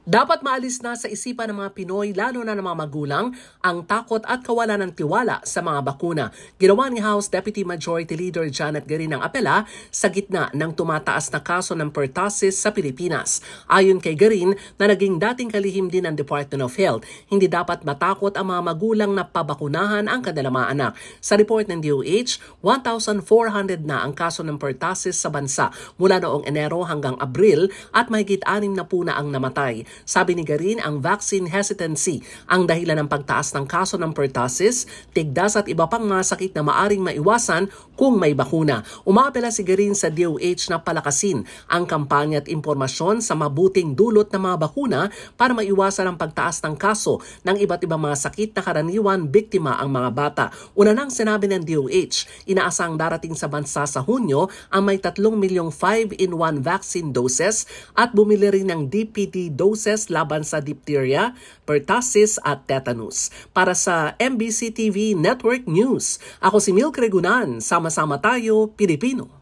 Dapat maalis na sa isipan ng mga Pinoy, lalo na ng mga magulang, ang takot at kawalan ng tiwala sa mga bakuna. Ginawa ni House Deputy Majority Leader Janet Garin ang apela sa gitna ng tumataas na kaso ng pertussis sa Pilipinas. Ayon kay Garin, na naging dating kalihim din ng Department of Health, hindi dapat matakot ang mga magulang na pabakunahan ang kanilang mga anak. Sa report ng DOH, 1,400 na ang kaso ng pertussis sa bansa mula noong Enero hanggang Abril at mahigit 6 na po na ang namatay. Sabi ni Garin, ang vaccine hesitancy ang dahilan ng pagtaas ng kaso ng pertussis, tigdas at iba pang mga sakit na maaring maiwasan kung may bakuna. Umaapela si Garin sa DOH na palakasin ang kampanya at impormasyon sa mabuting dulot ng mga bakuna para maiwasan ang pagtaas ng kaso ng iba't ibang mga sakit na karaniwan biktima ang mga bata. Una nang sinabi ng DOH, inaasang darating sa bansa sa Hunyo ang may 3 milyong 5-in-1 vaccine doses at bumili rin ng DPT doses laban sa diphtheria, pertussis at tetanus. Para sa MBC TV Network News, ako si Milk Regunan. Sama-sama tayo, Pilipino.